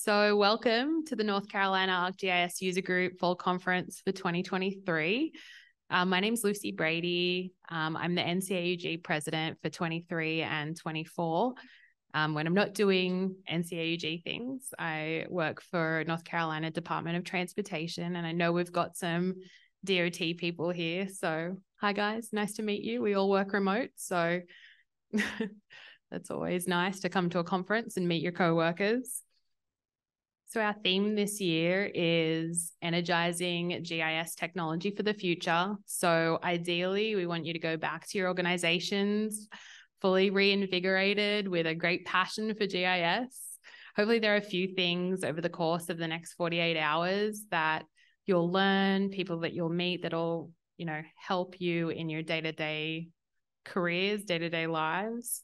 So welcome to the North Carolina ArcGIS User Group Fall Conference for 2023. My name's Lucy Brady. I'm the NCAUG president for 23 and 24. When I'm not doing NCAUG things, I work for North Carolina Department of Transportation, and I know we've got some DOT people here. So hi guys, nice to meet you. We all work remote, so that's always nice to come to a conference and meet your co-workers. So our theme this year is energizing GIS technology for the future. So ideally, we want you to go back to your organizations fully reinvigorated with a great passion for GIS. Hopefully there are a few things over the course of the next 48 hours that you'll learn, people that you'll meet that'll, help you in your day-to-day careers, day-to-day lives.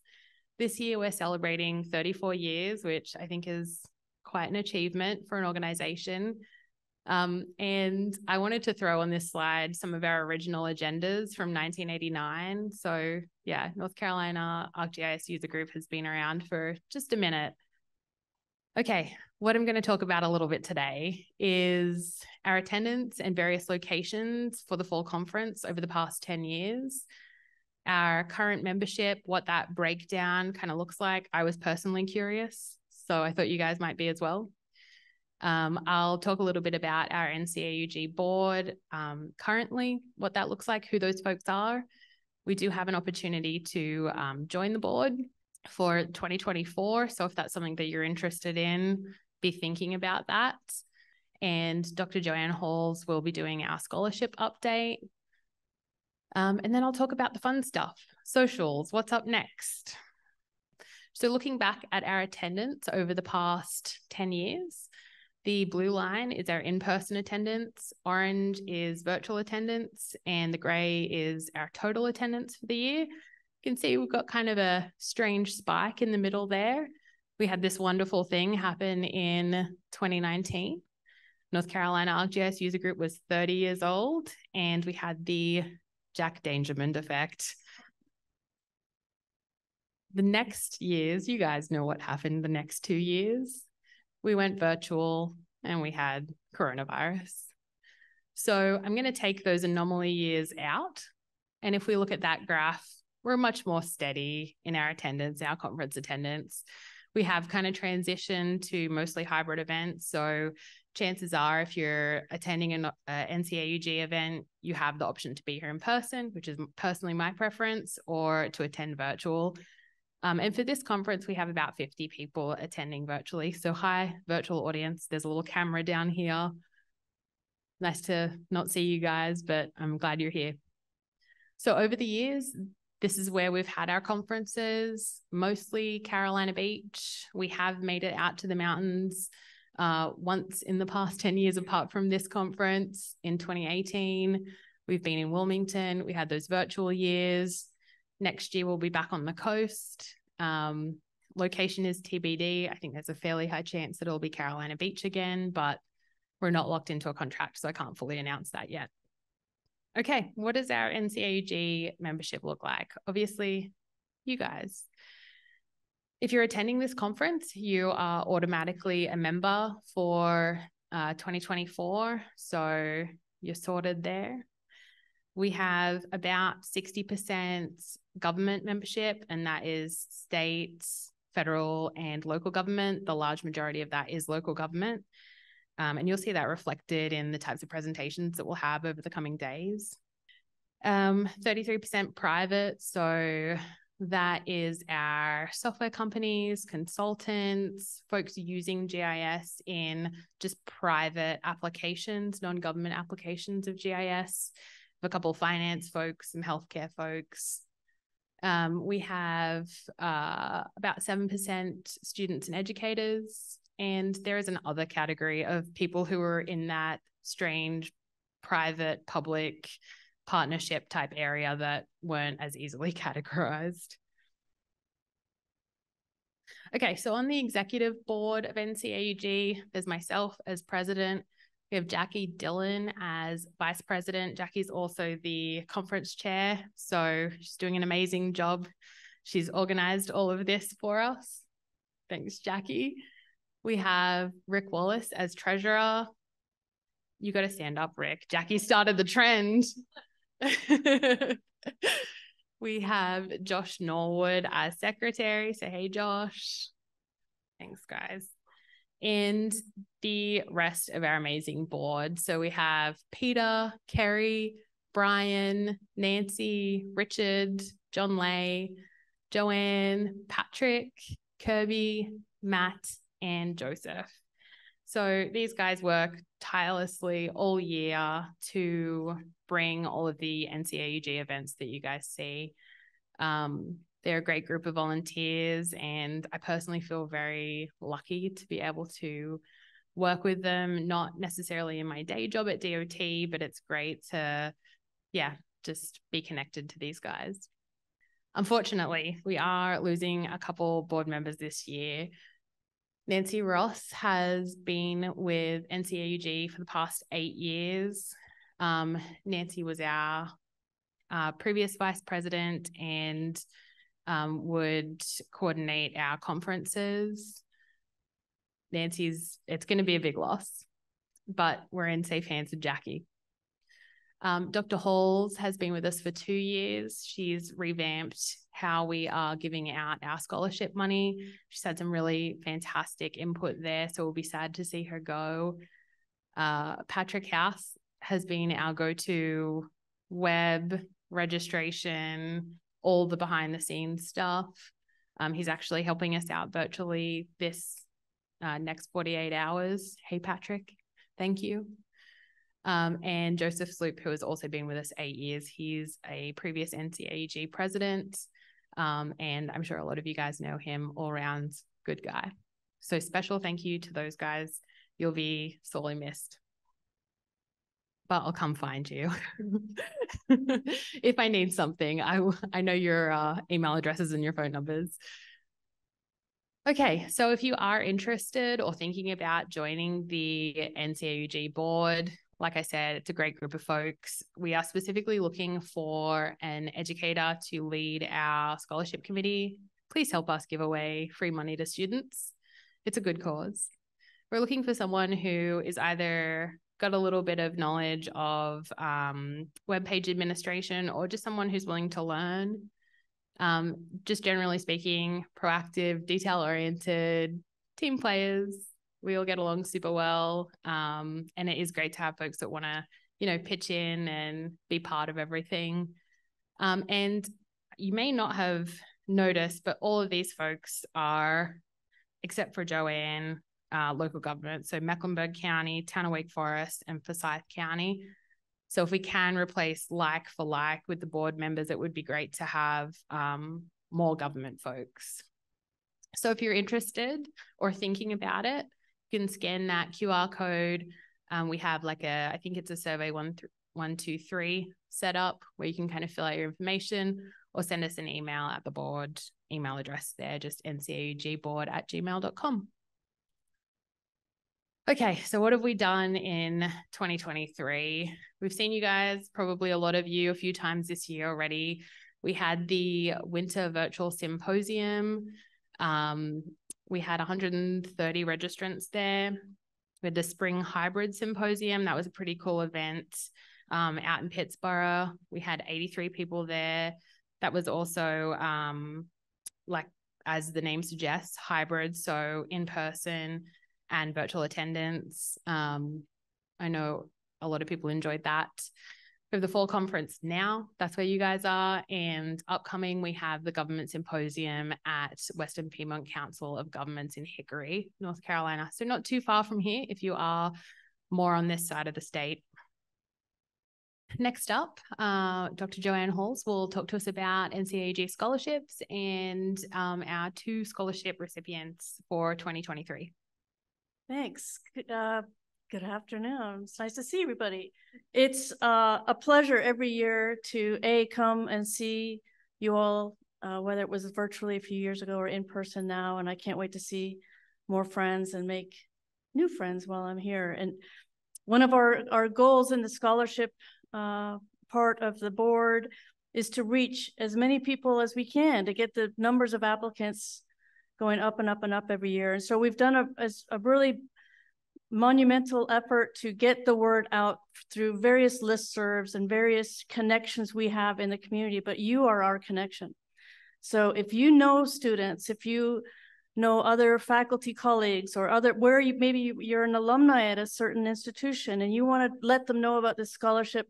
This year, we're celebrating 34 years, which I think is quite an achievement for an organization. And I wanted to throw on this slide some of our original agendas from 1989. So yeah, North Carolina ArcGIS User Group has been around for just a minute. Okay, what I'm going to talk about a little bit today is our attendance and various locations for the fall conference over the past 10 years. Our current membership, what that breakdown kind of looks like. I was personally curious, so I thought you guys might be as well. I'll talk a little bit about our NCAUG board currently, what that looks like, who those folks are. We do have an opportunity to join the board for 2024. So if that's something that you're interested in, be thinking about that. And Dr. Joanne Halls will be doing our scholarship update. And then I'll talk about the fun stuff, socials, what's up next. So looking back at our attendance over the past 10 years, the blue line is our in-person attendance, orange is virtual attendance, and the gray is our total attendance for the year. You can see we've got kind of a strange spike in the middle there. We had this wonderful thing happen in 2019. North Carolina ArcGIS User Group was 30 years old, and we had the Jack Dangermond effect. The next years, you guys know what happened the next 2 years. We went virtual and we had coronavirus. So I'm going to take those anomaly years out. And if we look at that graph, we're much more steady in our attendance, our conference attendance. We have kind of transitioned to mostly hybrid events. So chances are if you're attending an NCAUG event, you have the option to be here in person, which is personally my preference, or to attend virtual. And for this conference, we have about 50 people attending virtually. So hi, virtual audience. There's a little camera down here. Nice to not see you guys, but I'm glad you're here. So over the years, this is where we've had our conferences, mostly Carolina Beach. We have made it out to the mountains once in the past 10 years, apart from this conference in 2018. We've been in Wilmington. We had those virtual years. Next year, we'll be back on the coast. Location is TBD. I think there's a fairly high chance that it'll be Carolina Beach again, but we're not locked into a contract, so I can't fully announce that yet. Okay, what does our NCAUG membership look like? Obviously, you guys. If you're attending this conference, you are automatically a member for 2024, so you're sorted there. We have about 60% government membership, and that is states, federal, and local government. The large majority of that is local government. And you'll see that reflected in the types of presentations that we'll have over the coming days. 33% private, so that is our software companies, consultants, folks using GIS in just private applications, non-government applications of GIS. A couple of finance folks, some healthcare folks. We have about 7% students and educators, and there is an other category of people who are in that strange private public partnership type area that weren't as easily categorized. Okay, so on the executive board of NCAUG, there's myself as president. We have Jackie Dillon as vice president. Jackie's also the conference chair, so she's doing an amazing job. She's organized all of this for us. Thanks, Jackie. We have Rick Wallace as treasurer. You got to stand up, Rick. Jackie started the trend. We have Josh Norwood as secretary. So, hey, Josh. Thanks, guys. And the rest of our amazing board. So we have Peter, Kerry, Brian, Nancy, Richard, John Lay, Joanne, Patrick, Kirby, Matt, and Joseph. So these guys work tirelessly all year to bring all of the NCAUG events that you guys see. They're a great group of volunteers, and I personally feel very lucky to be able to work with them, not necessarily in my day job at DOT, but it's great to, just be connected to these guys. Unfortunately, we are losing a couple board members this year. Nancy Ross has been with NCAUG for the past 8 years. Nancy was our previous vice president and would coordinate our conferences. It's going to be a big loss, but we're in safe hands with Jackie. Dr. Halls has been with us for 2 years. She's revamped how we are giving out our scholarship money. She's had some really fantastic input there, so we'll be sad to see her go. Patrick House has been our go-to web registration, all the behind the scenes stuff. He's actually helping us out virtually this next 48 hours. Hey, Patrick, thank you. And Joseph Sloop, who has also been with us 8 years. He's a previous NCAUG president, and I'm sure a lot of you guys know him, all around good guy. So special thank you to those guys. You'll be sorely missed. But I'll come find you. If I need something, I know your email addresses and your phone numbers. Okay, so if you are interested or thinking about joining the NCAUG board, like I said, it's a great group of folks. We are specifically looking for an educator to lead our scholarship committee. Please help us give away free money to students. It's a good cause. We're looking for someone who is either got a little bit of knowledge of web page administration or just someone who's willing to learn. Just generally speaking, proactive, detail-oriented team players. We all get along super well. And it is great to have folks that want to, pitch in and be part of everything. And you may not have noticed, but all of these folks are, except for Joanne, local government. So Mecklenburg County, Town of Wake Forest, and Forsyth County. So if we can replace like for like with the board members, it would be great to have more government folks. So if you're interested or thinking about it, you can scan that QR code. We have I think it's a survey 123 set up where you can kind of fill out your information or send us an email at the board email address there, just ncaugboard@gmail.com. Okay, so what have we done in 2023? We've seen you guys, probably a lot of you, a few times this year already. We had the Winter Virtual Symposium. We had 130 registrants there. We had the Spring Hybrid Symposium. That was a pretty cool event out in Pittsburgh. We had 83 people there. That was also, as the name suggests, hybrid, so in person and virtual attendance. I know a lot of people enjoyed that. We have the fall conference now. That's where you guys are. And upcoming, we have the government symposium at Western Piedmont Council of Governments in Hickory, North Carolina. So not too far from here if you are more on this side of the state. Next up, Dr. Joanne Halls will talk to us about NCAUG scholarships and our 2 scholarship recipients for 2023. Thanks. Good afternoon. It's nice to see everybody. It's a pleasure every year to come and see you all, whether it was virtually a few years ago or in person now. And I can't wait to see more friends and make new friends while I'm here. And one of our goals in the scholarship part of the board is to reach as many people as we can to get the numbers of applicants going up and up and up every year. And so we've done a really monumental effort to get the word out through various listservs and various connections we have in the community, but you are our connection. So if you know students, if you know other faculty colleagues or maybe you're an alumni at a certain institution and you want to let them know about this scholarship,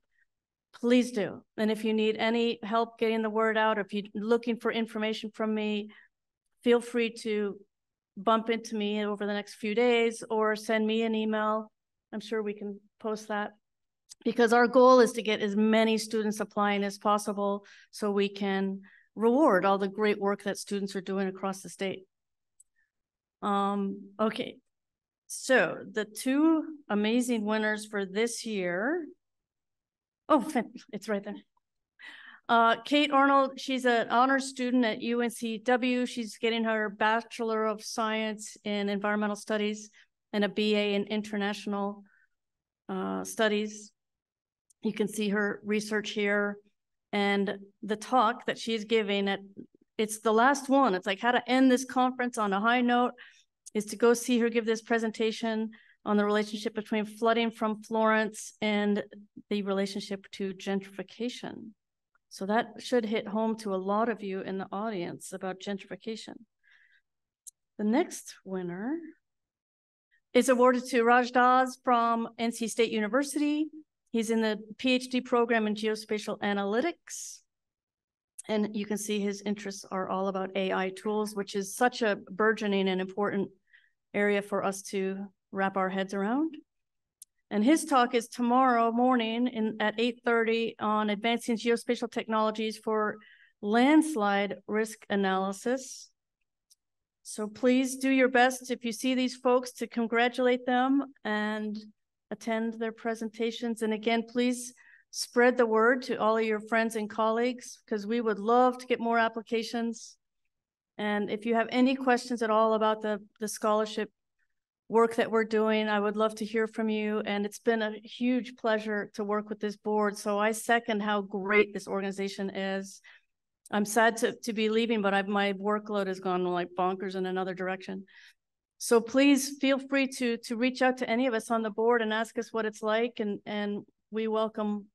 please do. And if you need any help getting the word out, or if you're looking for information from me, feel free to bump into me over the next few days or send me an email. I'm sure we can post that, because our goal is to get as many students applying as possible so we can reward all the great work that students are doing across the state. Okay, so the two amazing winners for this year. Oh, it's right there. Kate Arnold, she's an honors student at UNCW. She's getting her Bachelor of Science in Environmental Studies and a BA in International Studies. You can see her research here. And the talk that she's giving, it's the last one. It's like how to end this conference on a high note, is to go see her give this presentation on the relationship between flooding from Florence and the relationship to gentrification. So that should hit home to a lot of you in the audience about gentrification. The next winner is awarded to Raj Das from NC State University. He's in the PhD program in geospatial analytics. And you can see his interests are all about AI tools, which is such a burgeoning and important area for us to wrap our heads around. And his talk is tomorrow morning at 8:30 on advancing geospatial technologies for landslide risk analysis. So please do your best, if you see these folks, to congratulate them and attend their presentations. And again, please spread the word to all of your friends and colleagues, because we would love to get more applications. And if you have any questions at all about the scholarship work that we're doing, I would love to hear from you. And it's been a huge pleasure to work with this board. So I second how great this organization is. I'm sad to be leaving, but my workload has gone like bonkers in another direction. So please feel free to reach out to any of us on the board and ask us what it's like. And we welcome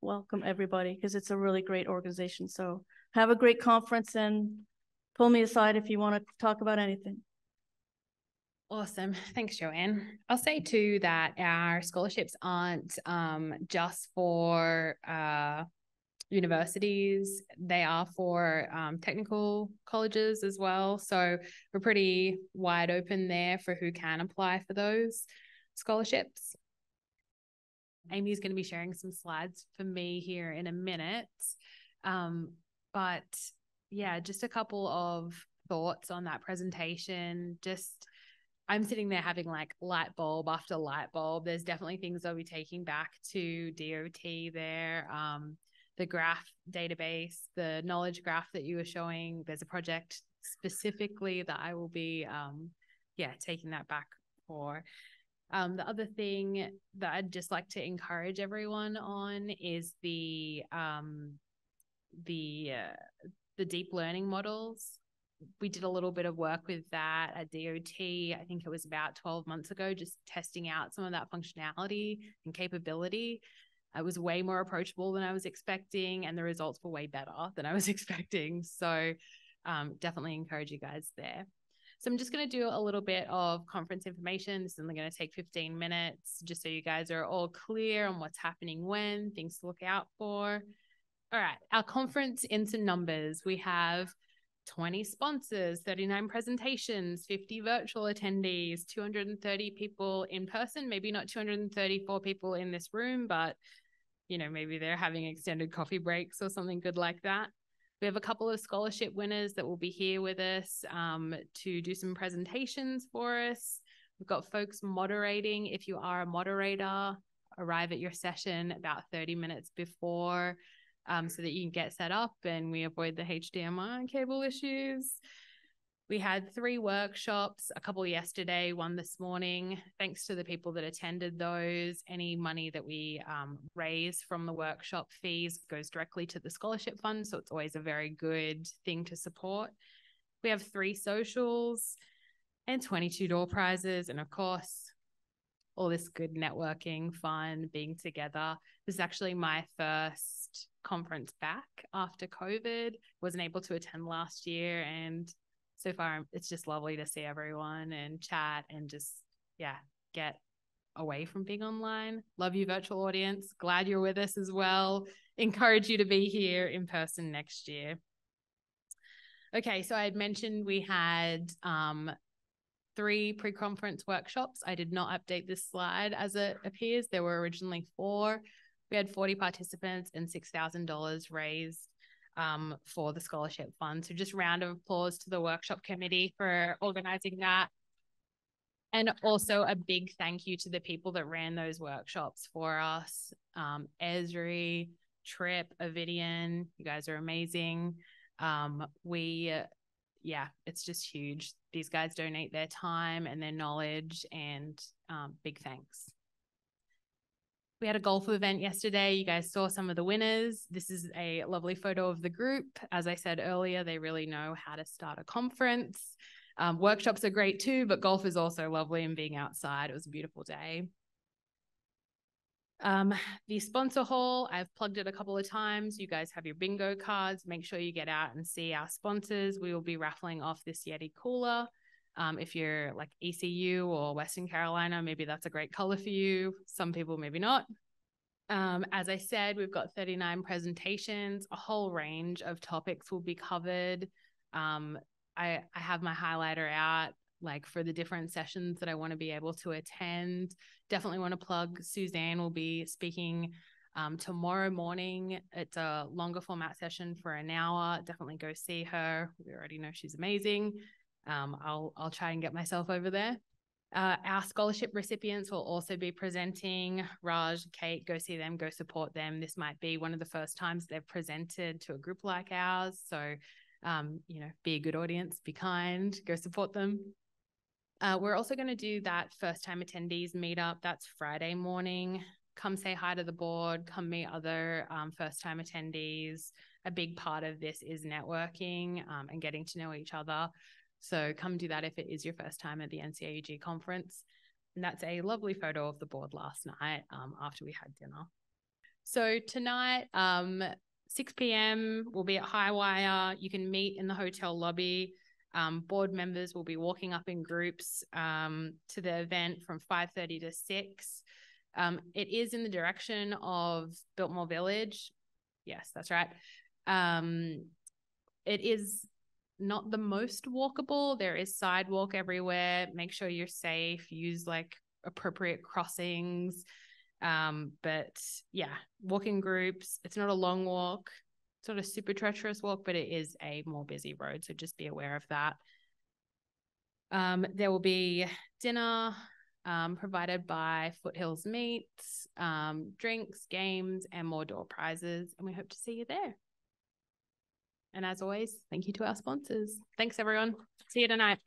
everybody, because it's a really great organization. So have a great conference and pull me aside if you want to talk about anything. Awesome. Thanks, Joanne. I'll say too that our scholarships aren't just for universities. They are for technical colleges as well. So we're pretty wide open there for who can apply for those scholarships. Amy's going to be sharing some slides for me here in a minute. But yeah, just a couple of thoughts on that presentation. I'm sitting there having like light bulb after light bulb. There's definitely things I'll be taking back to DOT there. The graph database, the knowledge graph that you were showing, there's a project specifically that I will be taking that back for. The other thing that I'd just like to encourage everyone on is the deep learning models. We did a little bit of work with that at DOT. I think it was about 12 months ago, just testing out some of that functionality and capability. It was way more approachable than I was expecting, and the results were way better than I was expecting. So definitely encourage you guys there. So I'm just going to do a little bit of conference information. This is only going to take 15 minutes, just so you guys are all clear on what's happening when, things to look out for. All right, our conference in some numbers. We have 20 sponsors, 39 presentations, 50 virtual attendees, 230 people in person, maybe not 234 people in this room, but maybe they're having extended coffee breaks or something good like that. We have a couple of scholarship winners that will be here with us to do some presentations for us. We've got folks moderating. If you are a moderator, arrive at your session about 30 minutes before so that you can get set up and we avoid the HDMI cable issues. We had 3 workshops, a couple yesterday, 1 this morning. Thanks to the people that attended those. Any money that we raise from the workshop fees goes directly to the scholarship fund, so it's always a very good thing to support. We have 3 socials. and 22 door prizes. And of course, all this good networking, fun, being together. This is actually my first conference back after COVID. Wasn't able to attend last year. And so far, it's just lovely to see everyone and chat and just, yeah, get away from being online. Love you, virtual audience. Glad you're with us as well. Encourage you to be here in person next year. Okay, so I had mentioned we had 3 pre-conference workshops. I did not update this slide as it appears. There were originally 4. We had 40 participants and $6,000 raised for the scholarship fund. So just round of applause to the workshop committee for organizing that. And also a big thank you to the people that ran those workshops for us. Esri, Trip, Avidian, you guys are amazing. Yeah, it's just huge. These guys donate their time and their knowledge, and big thanks. We had a golf event yesterday. You guys saw some of the winners. This is a lovely photo of the group. As I said earlier, they really know how to start a conference. Workshops are great too, but golf is also lovely, and being outside, it was a beautiful day. The sponsor hall, I've plugged it a couple of times. You guys have your bingo cards. Make sure you get out and see our sponsors. We will be raffling off this Yeti cooler. If you're like ECU or Western Carolina, maybe that's a great color for you. Some people, maybe not. As I said, we've got 39 presentations. A whole range of topics will be covered. I have my highlighter out, like for the different sessions that I want to be able to attend. Definitely want to plug Suzanne will be speaking tomorrow morning. It's a longer format session for an hour. Definitely go see her. We already know she's amazing. I'll try and get myself over there. Our scholarship recipients will also be presenting. Raj, Kate, go see them, go support them. This might be one of the first times they've presented to a group like ours. So, be a good audience, be kind, go support them. We're also going to do that first-time attendees meetup. That's Friday morning. Come say hi to the board. Come meet other first-time attendees. A big part of this is networking and getting to know each other. So come do that if it is your first time at the NCAUG conference. And that's a lovely photo of the board last night after we had dinner. So tonight, 6 p.m., we'll be at Highwire. You can meet in the hotel lobby. Board members will be walking up in groups to the event from 5:30 to 6. It is in the direction of Biltmore Village. Yes, that's right. It is not the most walkable. There is sidewalk everywhere. Make sure you're safe. Use like appropriate crossings. But yeah, walking groups. It's not a long walk. It's not a super treacherous walk, but it is a more busy road. So just be aware of that. There will be dinner provided by Foothills Meats, drinks, games, and more door prizes. And we hope to see you there. And as always, thank you to our sponsors. Thanks, everyone. See you tonight.